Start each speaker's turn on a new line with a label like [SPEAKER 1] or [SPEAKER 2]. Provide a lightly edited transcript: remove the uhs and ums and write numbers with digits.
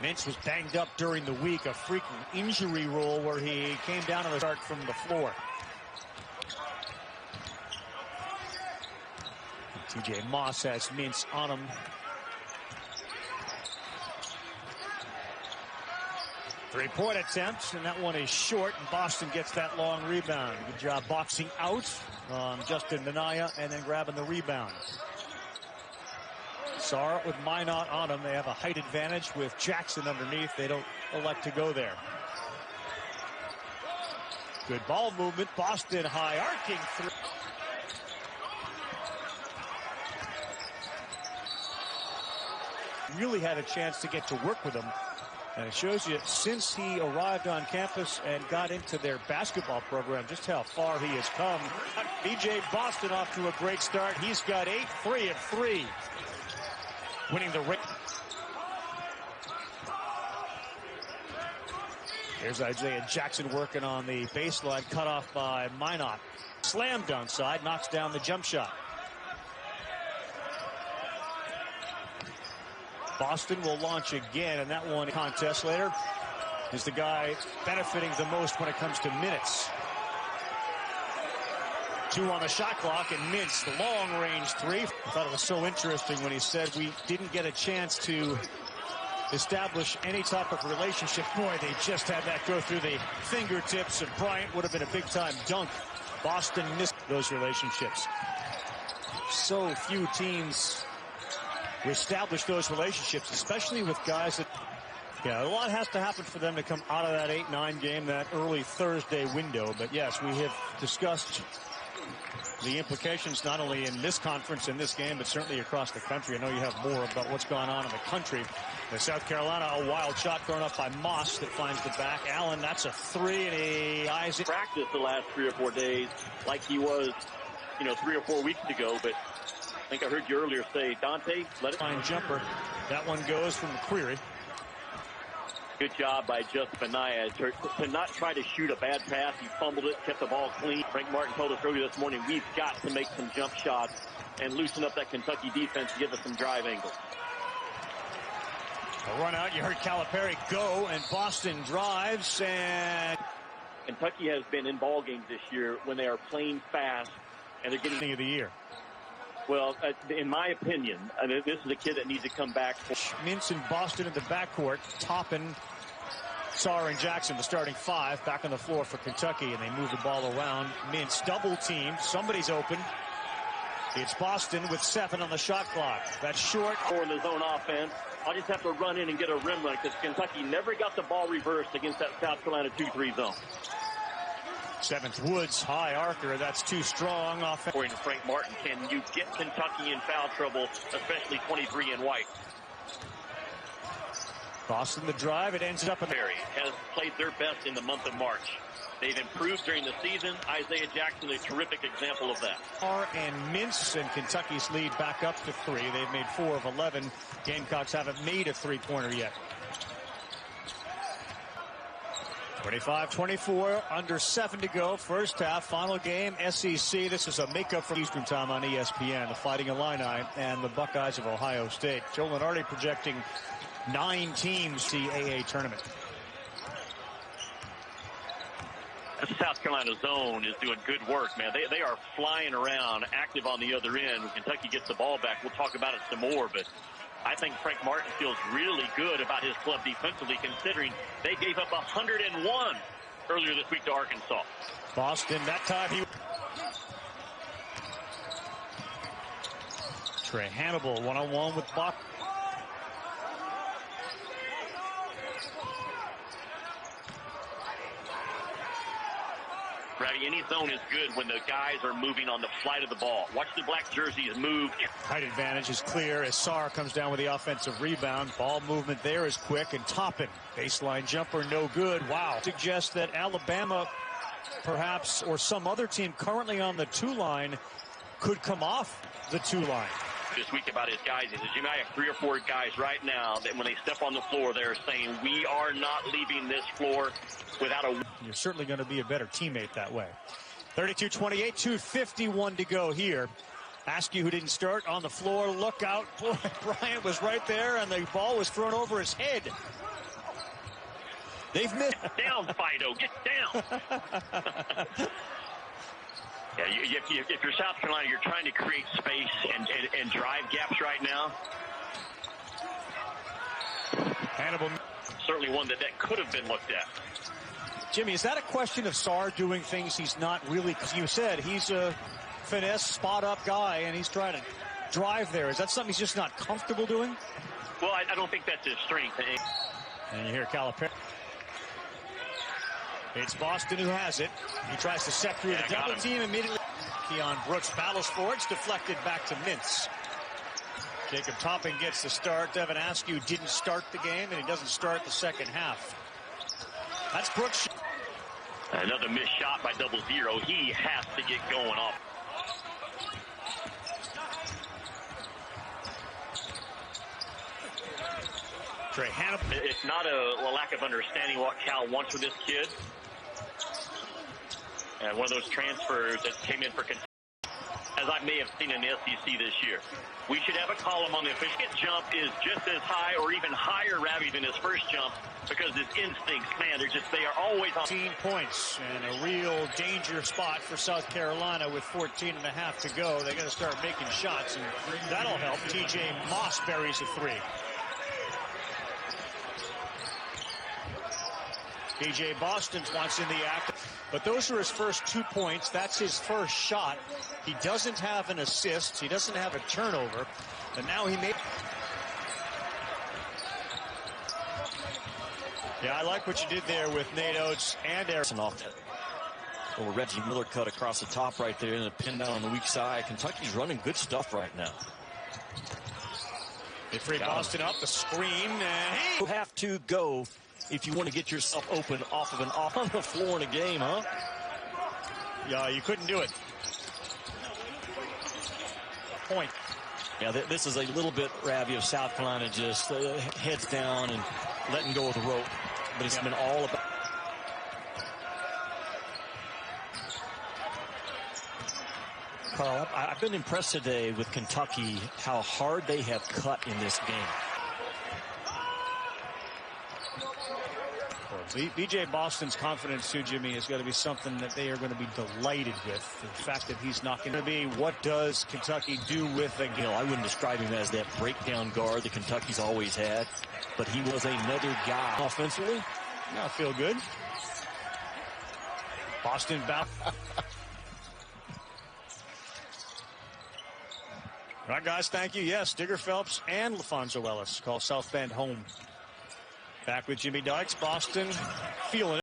[SPEAKER 1] Mintz was banged up during the week, a freaking injury rule where he came down to the start from the floor. TJ Moss has Mintz on him. Three-point attempts, and that one is short, and Boston gets that long rebound. Good job boxing out on Justin Minaya and then grabbing the rebound. Sarr with Minot on him. They have a height advantage with Jackson underneath. They don't elect to go there. Good ball movement. Boston high arcing through. Really had a chance to get to work with him. And it shows you since he arrived on campus and got into their basketball program just how far he has come. BJ Boston off to a great start. He's got 8, 3 of 3. Winning the race. Here's Isaiah Jackson working on the baseline, cut off by Minot. Slam dunk side, knocks down the jump shot. Boston will launch again, and that one contest later is the guy benefiting the most when it comes to minutes. 2 on the shot clock, and Mintz, the long-range 3. I thought it was so interesting when he said we didn't get a chance to establish any type of relationship. Boy, they just had that go through the fingertips of Bryant. Would have been a big-time dunk. Boston missed those relationships. So few teams establish those relationships, especially with guys that, a lot has to happen for them to come out of that 8-9 game, that early Thursday window. But yes, we have discussed the implications not only in this conference, in this game, but certainly across the country. I know you have more about what's going on in the country. In South Carolina, a wild shot thrown up by Moss that finds the back. Allen, that's a 3, and he eyes it.
[SPEAKER 2] Practiced the last 3 or 4 days like he was, 3 or 4 weeks ago, but I think I heard you earlier say, Dante, let it.
[SPEAKER 1] Fine jumper. That one goes from McQuarrie.
[SPEAKER 2] Good job by Justin Minaya to not try to shoot a bad pass. He fumbled it, kept the ball clean. Frank Martin told us earlier this morning, we've got to make some jump shots and loosen up that Kentucky defense to give us some drive angles.
[SPEAKER 1] A run out, you heard Calipari go, and Boston drives, and
[SPEAKER 2] Kentucky has been in ball games this year when they are playing fast and they're getting
[SPEAKER 1] of the year.
[SPEAKER 2] Well, in my opinion, this is a kid that needs to come back.
[SPEAKER 1] Mintz and Boston in the backcourt. Toppin, Sarr, and Jackson, the starting 5, back on the floor for Kentucky, and they move the ball around. Mintz double team. Somebody's open. It's Boston with 7 on the shot clock. That's short.
[SPEAKER 2] For the zone offense, I'll just have to run in and get a rim run because Kentucky never got the ball reversed against that South Carolina 2-3 zone.
[SPEAKER 1] 7th Woods, high arcer. That's too strong.
[SPEAKER 2] According to Frank Martin, can you get Kentucky in foul trouble, especially 23 in white?
[SPEAKER 1] Boston the drive. It ends up in
[SPEAKER 2] Perry has played their best in the month of March. They've improved during the season. Isaiah Jackson, a terrific example of that.
[SPEAKER 1] And Mintz, and Kentucky's lead back up to 3. They've made 4 of 11. Gamecocks haven't made a three-pointer yet. 25-24, under 7 to go. First half, final game, SEC. This is a makeup for Eastern time on ESPN. The Fighting Illini and the Buckeyes of Ohio State. Joe Lenardi projecting 9 teams CAA tournament.
[SPEAKER 2] The South Carolina zone is doing good work, man. They are flying around, active on the other end. When Kentucky gets the ball back, we'll talk about it some more, but I think Frank Martin feels really good about his club defensively, considering they gave up 101 earlier this week to Arkansas.
[SPEAKER 1] Boston, that time he... Trey Hannibal, one-on-one with Buck.
[SPEAKER 2] Brady, any zone is good when the guys are moving on the flight of the ball. Watch the black jerseys move.
[SPEAKER 1] Height advantage is clear as Sarr comes down with the offensive rebound. Ball movement there is quick, and Toppin, baseline jumper, no good. Wow. Suggests that Alabama, perhaps, or some other team currently on the 2 line could come off the 2 line.
[SPEAKER 2] This week about his guys, he says, you might have 3 or 4 guys right now that when they step on the floor, they're saying, we are not leaving this floor without a...
[SPEAKER 1] You're certainly going to be a better teammate that way. 32-28, 2:51 to go here Askew, who didn't start, on the floor. Look out. Boy, Bryant was right there, and the ball was thrown over his head. They've missed.
[SPEAKER 2] Get down, Fido. Get down. Yeah, if you're South Carolina, you're trying to create space and drive gaps right now.
[SPEAKER 1] Hannibal.
[SPEAKER 2] Certainly one that could have been looked at.
[SPEAKER 1] Jimmy, is that a question of Sarr doing things he's not really? Because you said he's a finesse, spot-up guy, and he's trying to drive there. Is that something he's just not comfortable doing?
[SPEAKER 2] Well, I don't think that's his strength.
[SPEAKER 1] And you hear Calipari. It's Boston who has it. He tries to set through the double team immediately. Keon Brooks battles for it. It's deflected back to Mintz. Jacob Topping gets the start. Devin Askew didn't start the game, and he doesn't start the second half. That's Brooks.
[SPEAKER 2] Another missed shot by 0-0. He has to get going off.
[SPEAKER 1] Trey Hannibal.
[SPEAKER 2] It's not a lack of understanding what Cal wants with this kid. And one of those transfers that came in for Kentucky, as I may have seen in the SEC this year. We should have a column on the official. His jump is just as high or even higher, Ravi, than his first jump, because his instincts, man, they are always on.
[SPEAKER 1] 14 points and a real danger spot for South Carolina with 14 and a half to go. They got to start making shots, and that'll help. TJ Moss buries a three. DJ Boston's once in the act, but those are his first 2 points. That's his first shot. He doesn't have an assist. He doesn't have a turnover. And now he made. Yeah, I like what you did there with Nate Oates and Erickson
[SPEAKER 3] off that. Little Reggie Miller cut across the top right there and a pin down on the weak side. Kentucky's running good stuff right now.
[SPEAKER 1] They free Boston up the screen, and
[SPEAKER 3] you have to go if you want to get yourself open off of an on the floor in a game, huh?
[SPEAKER 1] Yeah, you couldn't do it. Point.
[SPEAKER 3] Yeah, this is a little bit, Ravi, of South Carolina just heads down and letting go of the rope. But it's been all about. Carl, I've been impressed today with Kentucky, how hard they have cut in this game.
[SPEAKER 1] BJ Boston's confidence, too, Jimmy, is going to be something that they are going to be delighted with. The fact that he's not going to be, what does Kentucky do with the game?
[SPEAKER 3] I wouldn't describe him as that breakdown guard that Kentucky's always had, but he was another guy offensively.
[SPEAKER 1] Now feel good. Boston bound. All right, guys, thank you. Yes, Digger Phelps and LaFonso Ellis call South Bend home. Back with Jimmy Dykes. Boston feeling it.